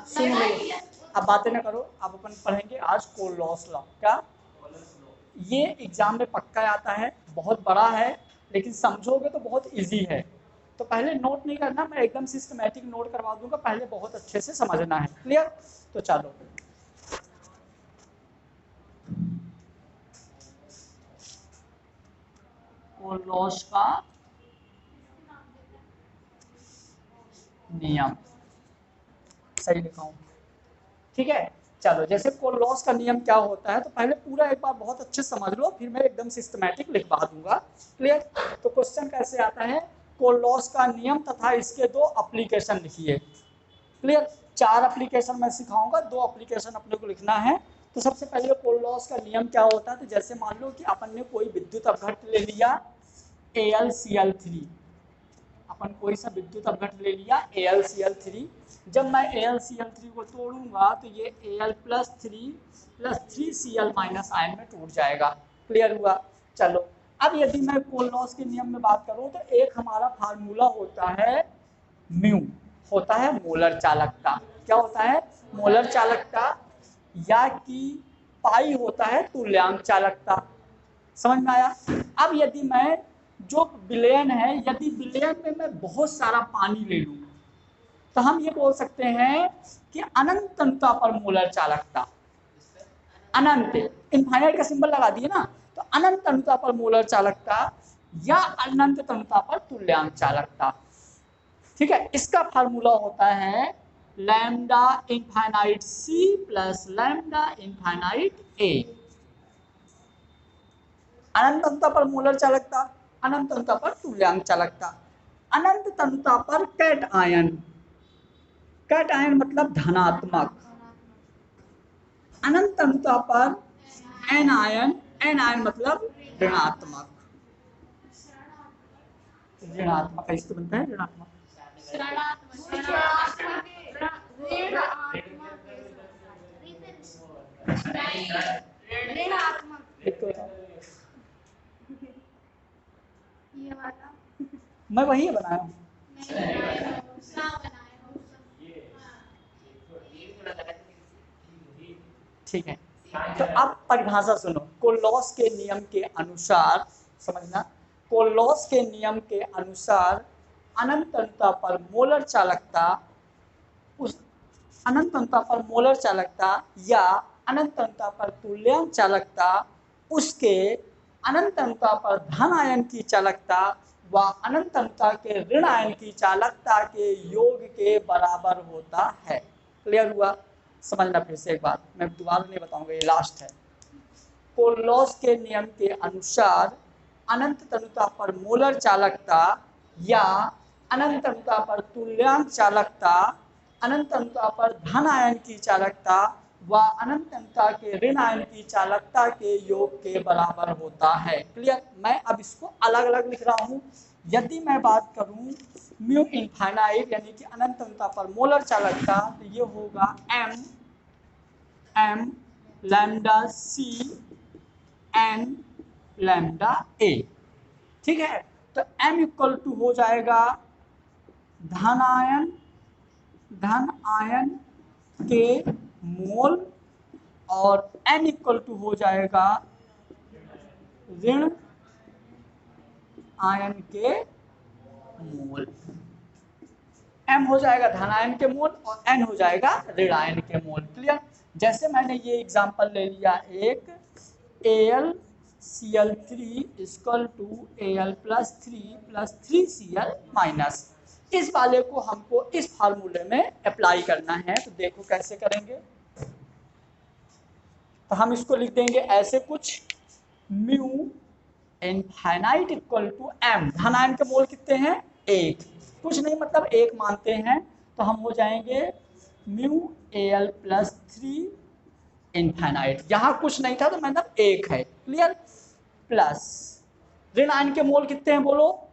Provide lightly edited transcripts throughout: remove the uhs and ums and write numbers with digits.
सुन लो, अब बातें ना करो, अब अपन पढ़ेंगे आज कोलोस लॉ। क्या ये एग्जाम में पक्का आता है, बहुत बड़ा है, लेकिन समझोगे तो बहुत इजी है। तो पहले नोट नहीं करना, मैं एकदम सिस्टमैटिक नोट करवा दूंगा, पहले बहुत अच्छे से समझना है। क्लियर? तो चलो कोलोस का नियम, सही लिखा हूं? ठीक है, चलो जैसे कोलोस का नियम क्या होता है तो पहले पूरा एक बार बहुत अच्छे से समझ लो, फिर मैं एकदम सिस्टमैटिक लिखवा दूंगा। क्लियर? तो क्वेश्चन कैसे आता है, कोलोस का नियम तथा इसके दो एप्लीकेशन लिखिए। क्लियर? 4 एप्लीकेशन मैं सिखाऊंगा, 2 एप्लीकेशन अपने को लिखना है। तो सबसे पहले कोलोस का नियम क्या होता है, तो जैसे मान लो कि अपन ने कोई विद्युत अपघट्ट ले लिया AlCl3, अपन कोई सा विद्युत अपघट्ट ले लिया AlCl3। जब मैं AlCl3 को तोड़ूंगा तो ये Al+3 Cl- में टूट जाएगा। क्लियर हुआ? चलो अब यदि मैं कोलोस के नियम में बात करूं तो एक हमारा फार्मूला होता है म्यू, होता है मोलर चालकता। क्या होता है? मोलर चालकता, या कि पाई होता है तुल्यांक चालकता। समझ में आया? अब यदि मैं जो विलयन है, यदि विलयन में मैं बहुत सारा पानी ले लूं तो हम ये बोल सकते हैं कि अनंत अनुता पर मोलर चालकता, अनंत इनफाइनाइट का सिंबल लगा दिए ना, तो अनंत अनुता पर मोलर चालकता या अनंत अनुता पर तुल्यांक चालकता। ठीक है, इसका फार्मूला होता है lambda infinite C plus lambda infinite A. अनंत अनुता पर मोलर चालकता, अनंत अनुता पर तुल्यांक चालकता। अनंत तनुता पर कैट आयन, कैट आयन मतलब धनात्मक। अनंत तनुता पर एन आयन, एन आयन मतलब ऋणात्मक। ऋणात्मक कैसे बनता है? ऋणात्मक मैं वही बनाया हूँ। ठीक है, तो अब परिभाषा सुनो। कोलोस के नियम के अनुसार, समझना, कोलोस के नियम के अनुसार अनंत अनुता पर मोलर चालकता, उस अनंत अनुता पर मोलर चालकता या अनंत अनुता पर तुल्यांक चालकता उसके अनंत अनुता पर धन आयन की चालकता व अनंत अनुता के ऋण आयन की चालकता के योग के बराबर होता है। क्लियर हुआ? समझना फिर से एक बात, मैं दोबारा नहीं बताऊंगा, ये लास्ट है। कोलोस के नियम के अनुसार अनंत तनुता पर मोलर चालकता या अनंत तनुता पर तुल्यांक चालकता, अनंत तनुता पर धन आयन की चालकता व अनंत तनुता के ऋण आयन की चालकता के योग के बराबर होता है। क्लियर? मैं अब इसको अलग अलग लिख रहा हूँ। यदि मैं बात करूँ म्यू इनफाइनाइट यानी कि अनंत तनुता पर मोलर चालकता, तो ये होगा m lambda C and lambda A. ठीक है, तो m इक्वल टू हो जाएगा धन आयन के मोल और n इक्वल टू हो जाएगा ऋण आयन के मोल। m हो जाएगा धन आयन के मोल और n हो जाएगा ऋण आयन के मोल। क्लियर? जैसे मैंने ये एग्जांपल ले लिया, एक AlCl3 इक्वल टू Al+3 इस वाले को हमको इस फार्मूले में अप्लाई करना है। तो देखो कैसे करेंगे, तो हम इसको लिख देंगे ऐसे कुछ, mu infinite equal to m, धन आयन के मोल कितने हैं? 1, कुछ नहीं मतलब 1 मानते हैं, तो हम हो जाएंगे म्यू Al+3 इनफाइनाइट, यहाँ कुछ नहीं था तो मतलब 1 है। क्लियर? प्लस ऋण आयन के मोल कितने हैं बोलो?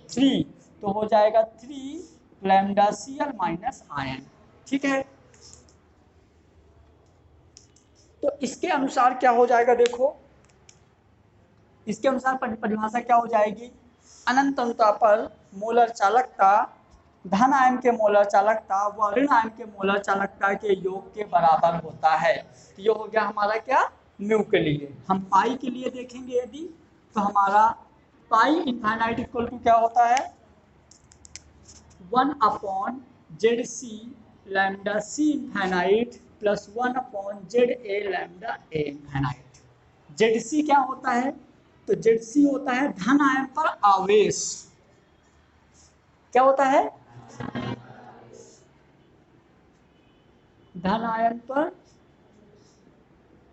3, तो हो जाएगा 3 लैम्डा Cl माइनस आयन। ठीक है, तो इसके अनुसार क्या हो जाएगा देखो, इसके अनुसार परिभाषा क्या हो जाएगी, अनंत अनुता पर मोलर चालकता धन आयन के मोलर चालकता व ऋण आयन के मोलर चालकता के योग के बराबर होता है। तो ये हो गया हमारा क्या, म्यू के लिए। हम पाई के लिए देखेंगे यदि, तो हमारा पाई इनफाइनाइट इक्वल टू क्या होता है, 1 upon Z C lambda C infinite plus 1 upon Z A lambda A infinite. Z C क्या होता है, तो जेड सी होता है धन आयन पर आवेश। क्या होता है, धन आयन पर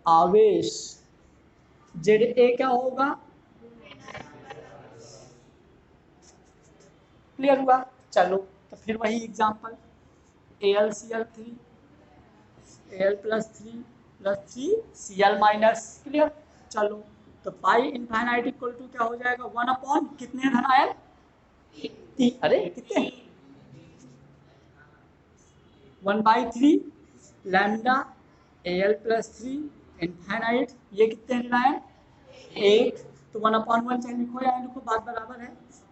आवेश। जेड ए क्या होगा, क्लियर हुआ। चलो तो फिर वही example, AlCl3 Al plus three Cl minus, clear. चलो तो पाई इनफाइनाइट इक्वल टू क्या हो जाएगा, 1 अपॉन कितने धन आयन, अरे कितने, 1/3 lambda Al plus three infinite, ये कितने ऋण आयन, एक। तो 1/1 चाहे लिखो या लिखो, बात बराबर है,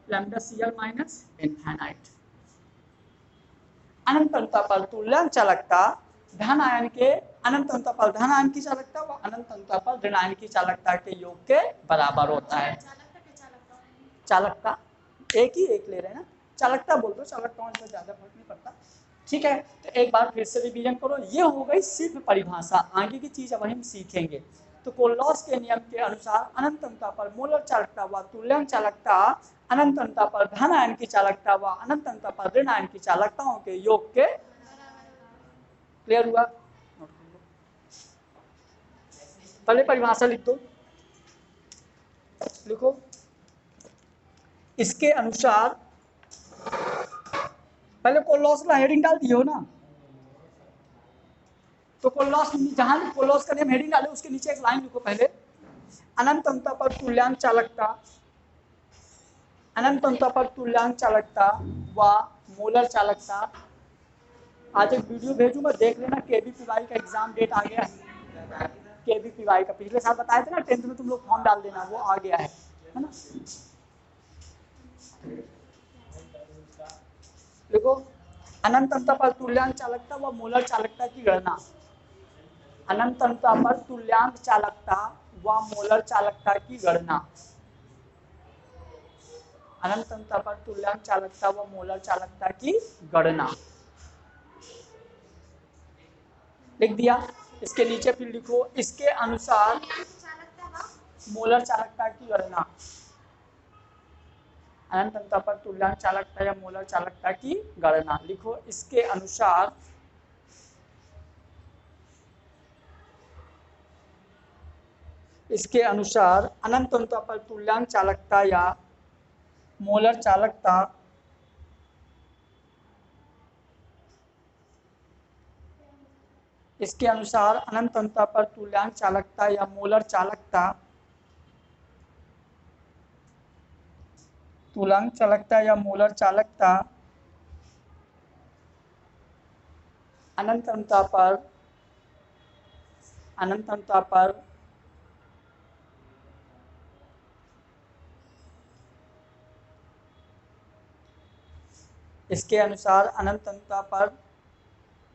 लैम्डा Cl माइनस इनफाइनाइट। अनंत अंतर पर तुल्यांक चालकता धन आयन के, अनंत अंतर पर धन आयन की चालकता व अनंत अंतर पर ऋण आयन की चालकता के योग के बराबर होता है। चालकता एक ही एक ले रहे हैं ना, चालकता बोल दो, चालकता में ज्यादा फर्क नहीं पड़ता। ठीक है, तो एक बार फिर से रिवीजन करो। ये हो गई सिर्फ परिभाषा, आगे की चीज अब हम सीखेंगे। तो कोलोस के नियम के अनुसार अनंत अंतर पर मोलर चालकता व तुल्यांक चालकता अनंत अंतर पर धन आयन की चालकता व अनंत अंतर पर ऋण आयन की चालकताओं के योग के, क्लियर हुआ। पहले परिभाषा लिख दो, लिखो, इसके अनुसार, पहले कोलोस का हेडिंग डाल दियो ना, तो कोलोस जहां भी कोलोस का नेम हेडिंग डाले उसके नीचे एक लाइन लिखो पहले, अनंत अंतर पर तुल्यांक चालकता, अनंत अंतर पर तुल्यांक चालकता व मोलर चालकता। आज एक वीडियो भेजूंगा, देख लेना, केबीपीवाई का एग्जाम डेट आ गया है। केबीपीवाई का पिछले साल बताए थे ना, 10th में तुम लोग फॉर्म डाल देना, वो आ गया है ना। देखो, अनंत अंतर पर तुल्यांक चालकता व मोलर चालकता की गणना, अनंत अंतर पर तुल्यांक चालकता व मोलर चालकता की गणना, अनंत अंतर पर तुल्यांक चालकता व मोलर चालकता की गणना लिख दिया। इसके नीचे फिर लिखो, इसके अनुसार मोलर चालकता की गणना, अनंत अंतर पर तुल्यांक चालकता या मोलर चालकता की गणना लिखो। इसके अनुसार, इसके अनुसार अनंत अंतर पर तुल्यांक चालकता या मोलर चालकता, इसके अनुसार अनंत अंतर पर तुल्यांक चालकता या मोलर चालकता, तुल्यांक चालकता या मोलर चालकता अनंत अंतर पर, अनंत अंतर पर इसके अनुसार अनंत अंतर पर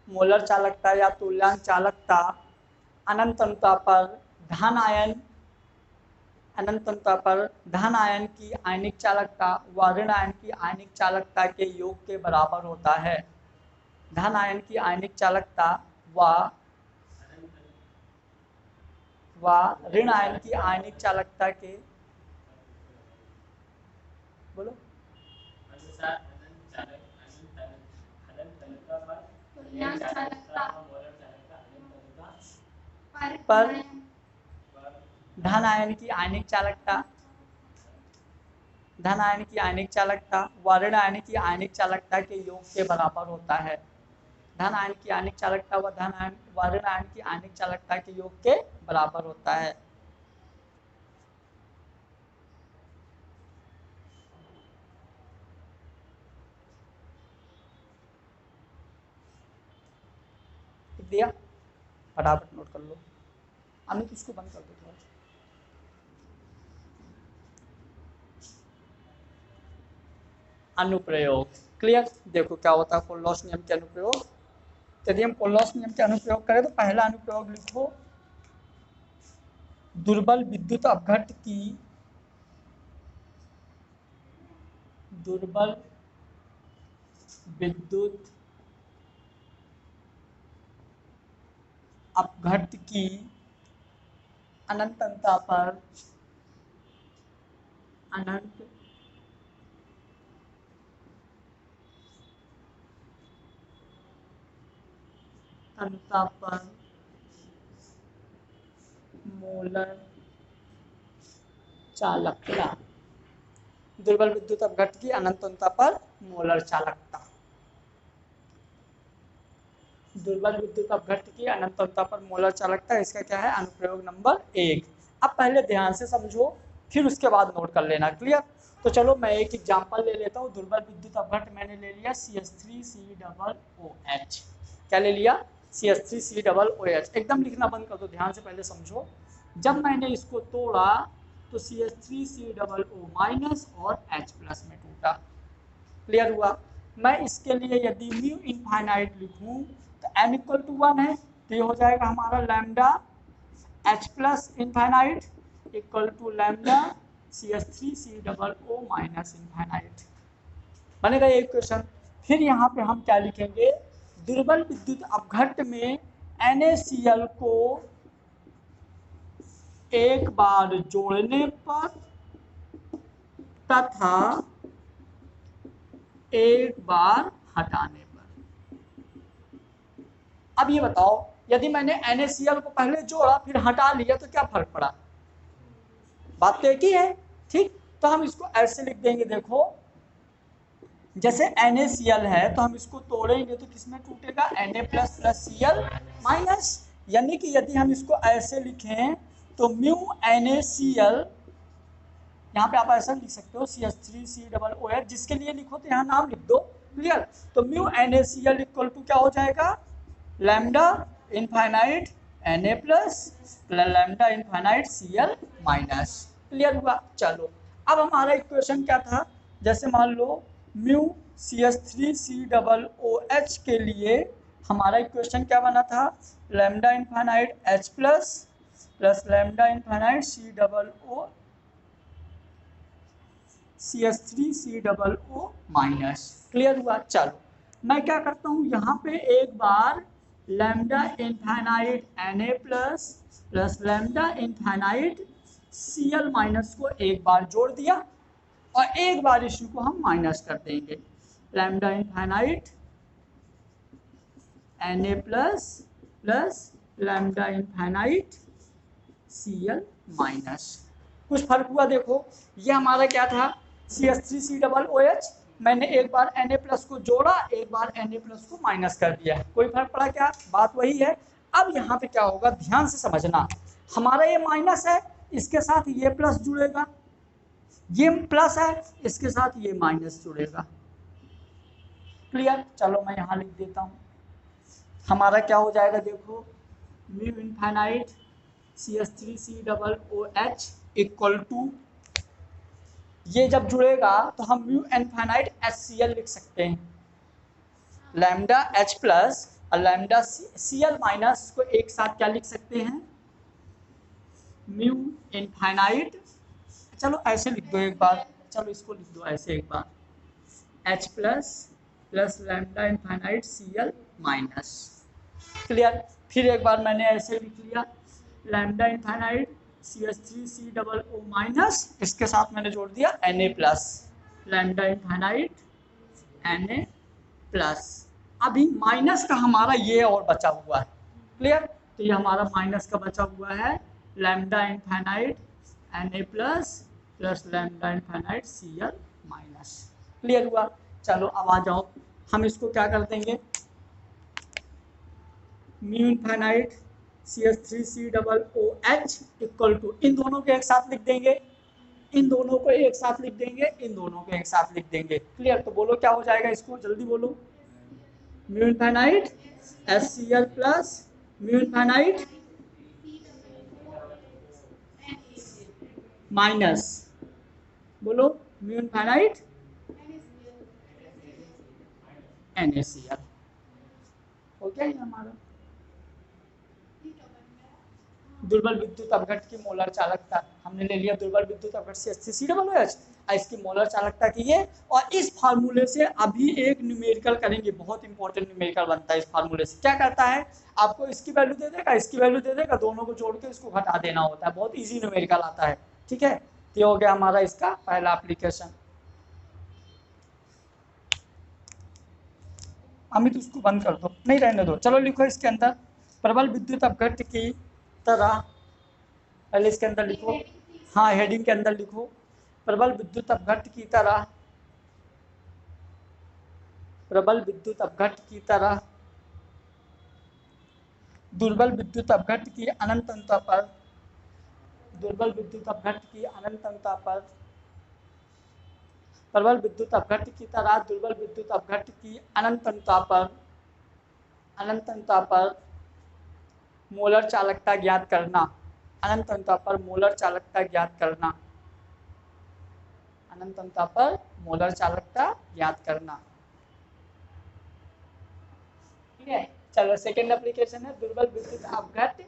मोलर चालकता या तुल्यांक चालकता अनंत अंतर पर धन आयन, अनंत अंतर पर धन आयन की आयनिक चालकता व ऋण आयन की आयनिक चालकता के योग के बराबर होता है। धन आयन की आयनिक चालकता व ऋण आयन की आयनिक चालकता के, बोलो, पर धन आयन की आयनिक चालकता, धन आयन की आयनिक चालकता व ऋण आयन की आयनिक चालकता के योग के बराबर होता है। धन आयन की आयनिक चालकता व धन आयन व ऋण आयन की आयनिक चालकता के योग के बराबर होता है। दिया, फटाफट नोट कर लो। अमित इसको बंद कर दो थोड़ा। अनुप्रयोग, क्लियर। देखो क्या होता है कोल्लॉस नियम के अनुप्रयोग। यदि हम कोल्लॉस नियम के अनुप्रयोग करें तो पहला अनुप्रयोग लिखो, दुर्बल विद्युत अपघट्ट की दुर्बल विद्युत अपघट्ट की अनंतता पर मोलर चालकता। दुर्बल विद्युत अपघट्ट की अनंतता पर मोलर चालकता। दुर्बल विद्युत अपघट्ट की अनंतता पर मोलर चालकता, इसका क्या है अनुप्रयोग नंबर 1। अब पहले ध्यान से समझो, फिर उसके बाद नोट कर लेना। क्लियर। तो चलो मैं एक एग्जांपल ले लेता हूँ। दुर्बल विद्युत अपघट्ट मैंने ले लिया CH3COOH। क्या ले लिया? CH3COOH। एकदम लिखना बंद कर दो, ध्यान से पहले समझो। जब मैंने इसको तोड़ा तो CH3CO माइनस और H प्लस में टूटा। क्लियर हुआ। मैं इसके लिए यदि म्यू इनफाइनाइट लिखूं तो m इक्वल टू 1 है, तो ये हो जाएगा हमारा lambda H plus infinite equal to lambda CH3CO minus infinite. बनेगा ये इक्वेशन। फिर यहाँ पे हम क्या लिखेंगे, दुर्बल विद्युत अपघट्ट में NaCl को एक बार जोड़ने पर तथा एक बार हटाने पर। अब ये बताओ, यदि मैंने NaCl को पहले जोड़ा फिर हटा लिया तो क्या फर्क पड़ा? बात तो एक ही है। ठीक, तो हम इसको ऐसे लिख देंगे। देखो जैसे NaCl है तो हम इसको तोड़ेंगे तो किसमें टूटेगा? Na plus plus Cl minus. यानी कि यदि हम इसको ऐसे लिखें तो म्यू NaCl, यहाँ पे आप ऐसा लिख सकते हो CH3COOH, जिसके लिए लिखो तो यहाँ नाम लिख दो। क्लियर। तो म्यू NaCl इक्वल टू क्या हो जाएगा? Lambda infinite Na plus lambda infinite Cl minus. Clear हुआ। चलो अब हमारा इक्वेशन क्या था, जैसे मान लो म्यू CH3COOH के लिए हमारा इक्वेशन क्या बना था? Lambda infinite H plus lambda infinite CH3CO minus. Clear हुआ। चलो मैं क्या करता हूँ, यहाँ पे एक बार lambda infinite Na plus lambda infinite Cl minus को एक बार जोड़ दिया और एक बार इशू को हम माइनस कर देंगे। Lambda infinite Na plus lambda infinite Cl minus. कुछ फर्क हुआ? देखो ये हमारा क्या था, CH3COOH। मैंने एक बार Na प्लस को जोड़ा, एक बार Na प्लस को माइनस कर दिया। कोई फर्क पड़ा क्या? बात वही है। अब यहाँ पे क्या होगा, ध्यान से समझना। हमारा ये माइनस है, इसके साथ ये प्लस जुड़ेगा, ये प्लस है, इसके साथ ये माइनस जुड़ेगा। क्लियर। चलो मैं यहाँ लिख देता हूँ। हमारा क्या हो जाएगा, देखो mu infinite CH3COOH equal to, ये जब जुड़ेगा तो हम म्यू इनफाइनाइट HCl लिख सकते हैं। लैम्डा H प्लस और लैम्डा Cl माइनस को एक साथ क्या लिख सकते हैं? म्यू इनफाइनाइट, चलो ऐसे लिख दो एक बार, चलो इसको लिख दो ऐसे एक बार, H plus lambda infinite Cl minus. Clear. फिर एक बार मैंने ऐसे लिख लिया, लैम्डा इनफाइनाइट CH3COO माइनस, इसके साथ मैंने जोड़ दिया Na plus lambda infinite Na plus. अभी माइनस का हमारा ये और बचा हुआ है। क्लियर। तो ये हमारा माइनस का बचा हुआ है lambda infinite Na plus lambda infinite Cl minus. Clear हुआ। चलो अब आ जाओ, हम इसको क्या कर देंगे, mu infinite CH3COOH equal to, इन दोनों को एक साथ लिख देंगे, इन दोनों को एक साथ लिख देंगे, इन दोनों को एक साथ लिख देंगे। क्लियर। तो बोलो क्या हो जाएगा, इसको जल्दी बोलो। Mu infinite HCl plus mu infinite minus, बोलो म्यू इनफाइनाइट NaCl। हो गया ये हमारा दुर्बल विद्युत अपघट्ट की मोलर चालकता। हमने ले लिया दुर्बल विद्युत अपघट्ट CH3COOH, इसकी मोलर चालकता की है। और इस फार्मूले से अभी एक न्यूमेरिकल करेंगे, बहुत इंपॉर्टेंट न्यूमेरिकल बनता है इस फार्मूले से। क्या करता है, आपको इसकी वैल्यू दे देगा, इसकी वैल्यू दे देगा, दोनों को जोड़ के इसको घटा देना होता है। बहुत ईजी न्यूमेरिकल आता है। ठीक है, ये हो गया हमारा इसका पहला एप्लीकेशन। अमित उसको बंद कर दो, नहीं रहने दो। चलो लिखो इसके अंदर प्रबल विद्युत अपघट्ट की तरह, पहले इसके अंदर लिखो, हाँ हेडिंग के अंदर लिखो प्रबल विद्युत अपघट्ट की तरह, प्रबल विद्युत अपघट्ट की तरह दुर्बल विद्युत अपघट्ट की अनंतता पर, दुर्बल विद्युत अपघट्ट की अनंतता पर, प्रबल विद्युत अपघट्ट की तरह दुर्बल विद्युत अपघट्ट की अनंतता पर, अनंतता पर मोलर चालकता ज्ञात करना, अनंतता पर मोलर चालकता ज्ञात करना, अनंतता पर मोलर चालकता ज्ञात करना। ठीक है, चलो सेकेंड एप्लीकेशन है दुर्बल विद्युत अपघट्ट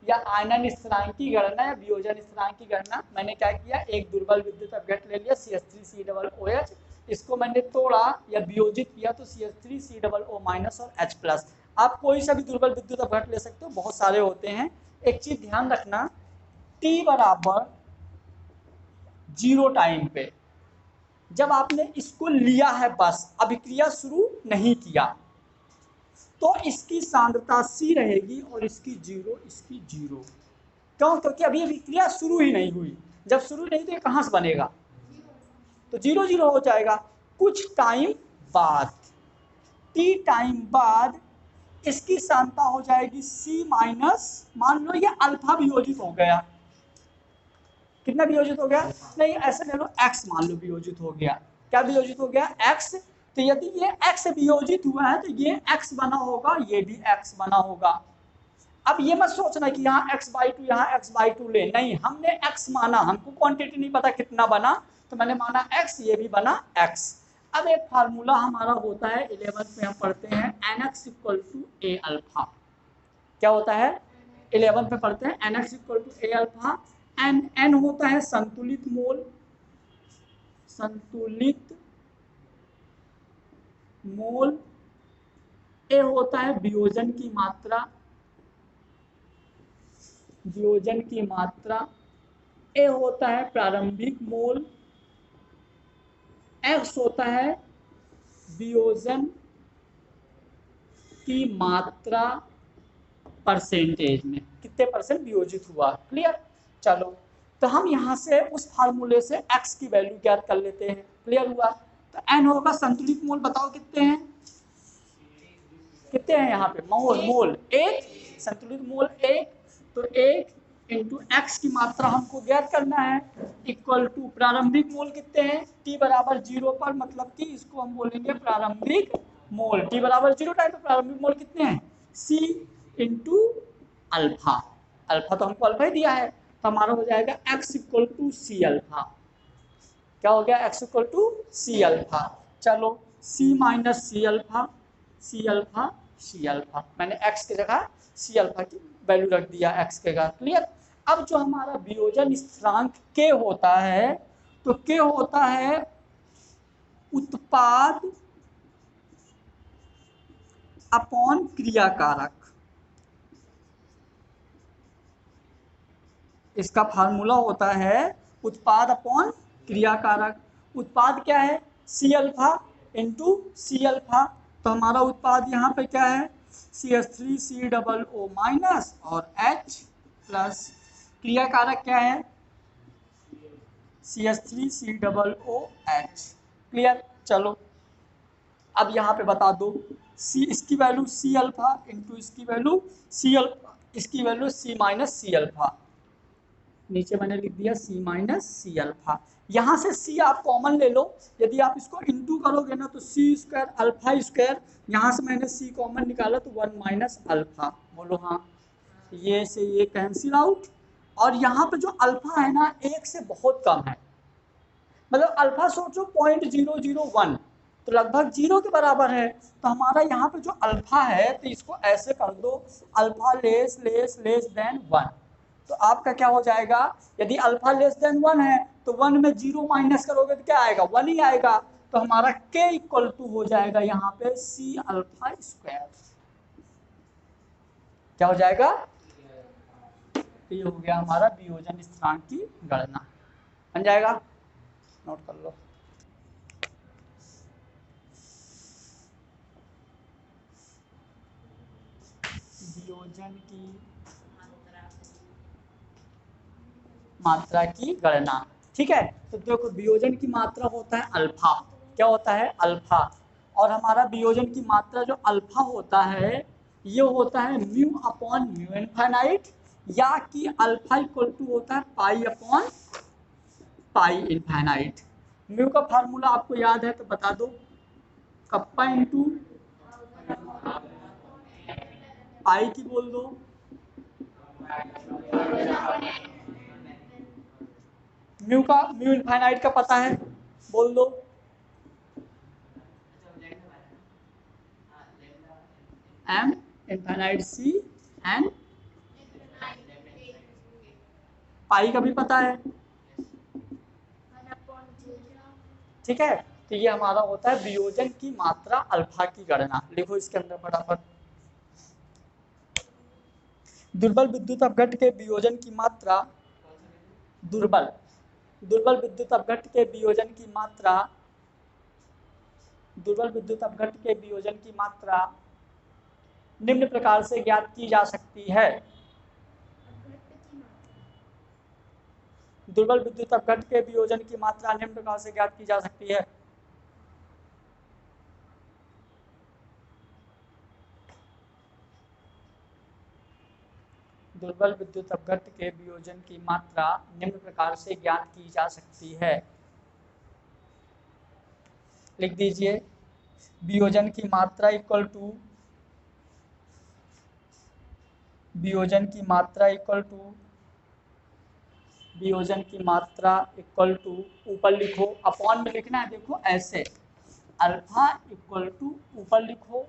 या आयनन स्थिरांक की गणना या वियोजन स्थिरांक की गणना। मैंने क्या किया, एक दुर्बल विद्युत अपघट्ट ले लिया CH3COOH, इसको मैंने तोड़ा या वियोजित किया तो CH3COO- और H+। आप कोई सा भी दुर्बल विद्युत अपघट्ट ले सकते हो, बहुत सारे होते हैं। एक चीज ध्यान रखना, T बराबर 0 टाइम पे जब आपने इसको लिया है, बस अभिक्रिया शुरू नहीं किया, तो इसकी सांद्रता C रहेगी और इसकी 0, इसकी 0। क्यों, क्योंकि अभी अभिक्रिया शुरू ही नहीं हुई। जब शुरू नहीं तो ये कहाँ से बनेगा, तो 0 0 हो जाएगा। कुछ टाइम बाद, T टाइम बाद इसकी सांद्रता हो जाएगी C-, मान लो ये अल्फा वियोजित हो गया। कितना वियोजित हो गया, नहीं ऐसे ले लो X मान लो वियोजित हो गया। क्या वियोजित हो गया, X। तो यदि ये X वियोजित हुआ है तो ये X बना होगा, ये भी X बना होगा। अब ये मत सोचना कि यहाँ x/2 यहाँ x/2 ले, नहीं, हमने x माना, हमको क्वांटिटी नहीं पता कितना बना, तो मैंने माना x, ये भी बना x। अब एक फार्मूला हमारा होता है 11th में हम पढ़ते हैं NX = A अल्फा। क्या होता है, 11th में पढ़ते हैं NX = A अल्फा। n होता है संतुलित मोल, संतुलित मोल। A होता है वियोजन की मात्रा, वियोजन की मात्रा। A होता है प्रारंभिक मोल। X होता है वियोजन की मात्रा परसेंटेज में, कितने परसेंट वियोजित हुआ। क्लियर, चलो तो हम यहाँ से उस फार्मूले से X की वैल्यू ज्ञात कर लेते हैं। क्लियर हुआ, तो N होगा संतुलित मोल, बताओ कितने हैं, कितने हैं यहाँ पे, मोल 1, संतुलित मोल 1, तो 1 इंटू X की मात्रा हमको ज्ञात करना है, इक्वल टू प्रारंभिक मोल कितने हैं, T बराबर 0 पर, मतलब कि इसको हम बोलेंगे प्रारंभिक मोल। T बराबर 0 टाइम पे प्रारंभिक मोल कितने हैं, C इंटू अल्फा। अल्फा तो हमको अल्फा ही दिया है, तो हमारा हो जाएगा X = C अल्फा। क्या हो गया, X = C अल्फा। चलो C - C alpha, C alpha, C alpha, मैंने X की जगह C अल्फा की वैल्यू रख दिया X के जगह। क्लियर, अब जो हमारा वियोजन स्थिरांक K होता है, तो K होता है उत्पाद अपॉन क्रिया कारक। इसका फार्मूला होता है उत्पाद अपॉन क्रिया कारक। उत्पाद क्या है, C alpha into C alpha, तो हमारा उत्पाद यहाँ पे क्या है, CH3COO- और H+। क्रिया कारक क्या है, CH3COOH। क्लियर, चलो अब यहाँ पे बता दो, C इसकी वैल्यू C अल्फा इंटू इसकी वैल्यू C अल्फा, इसकी वैल्यू C - C अल्फा, नीचे मैंने लिख दिया C - C अल्फा। यहाँ से C आप कॉमन ले लो, यदि आप इसको इंटू करोगे ना तो C² अल्फा स्क्वायर, यहाँ से मैंने C कॉमन निकाला तो 1 - अल्फा। बोलो हाँ, ये से ये कैंसिल आउट, और यहाँ पे जो अल्फा है ना 1 से बहुत कम है, मतलब अल्फा सोचो 0.001, तो लगभग 0 के बराबर है। तो हमारा यहाँ पे जो अल्फा है तो इसको ऐसे कर दो, alpha less less less than 1। तो आपका क्या हो जाएगा, यदि अल्फा लेस देन 1 है तो 1 में 0 माइनस करोगे तो क्या आएगा, 1 ही आएगा। तो हमारा k इक्वल टू हो जाएगा यहाँ पे c अल्फा स्क्वायर। क्या हो जाएगा, तो ये हो गया हमारा वियोजन स्थिरांक की गणना। बन जाएगा, नोट कर लो। वियोजन की मात्रा की गणना, ठीक है। तो देखो वियोजन की मात्रा होता है अल्फा, क्या होता है अल्फा, और हमारा वियोजन की मात्रा जो अल्फा होता है ये होता है म्यू अपॉन म्यू इनफाइनाइट, या कि अल्फा इक्वल टू होता है pi upon pi infinite. Mu का फार्मूला आपको याद है तो बता दो, कप्पा इंटू पाई की बोल दो, म्यू इनफाइनाइट का पता है बोल दो, M infinite C and pi का भी पता है, ठीक है। तो ये हमारा होता है वियोजन की मात्रा अल्फा की गणना। लिखो इसके अंदर फटाफट, दुर्बल विद्युत अपघट्ट के वियोजन की मात्रा, दुर्बल दुर्बल विद्युत अपघट्ट के वियोजन की मात्रा, दुर्बल विद्युत अपघट्ट के वियोजन की मात्रा निम्न प्रकार से ज्ञात की जा सकती है। दुर्बल विद्युत अपघट्ट के वियोजन की मात्रा निम्न प्रकार से ज्ञात की जा सकती है। दुर्बल विद्युत अपघट्ट के वियोजन की मात्रा निम्न प्रकार से ज्ञात की जा सकती है। लिख दीजिए, वियोजन की मात्रा इक्वल टू, वियोजन की मात्रा इक्वल टू, वियोजन की मात्रा इक्वल टू, ऊपर लिखो अपॉन में लिखना है, देखो ऐसे अल्फा इक्वल टू ऊपर लिखो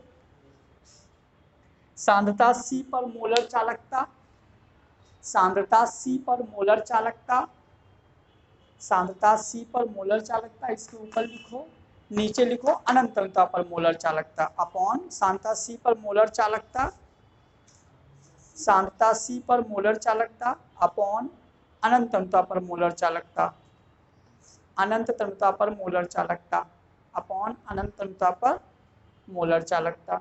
सांद्रता C पर मोलर चालकता, सांद्रता C पर मोलर चालकता, सांद्रता C पर मोलर चालकता, इसके ऊपर लिखो, नीचे लिखो अनंतता पर मोलर चालकता अपॉन सांद्रता C पर मोलर चालकता, सांद्रता C पर मोलर चालकता अपॉन अनंतता पर मोलर चालकता, अनंतता पर मोलर चालकता अपॉन अनंतता पर मोलर चालकता।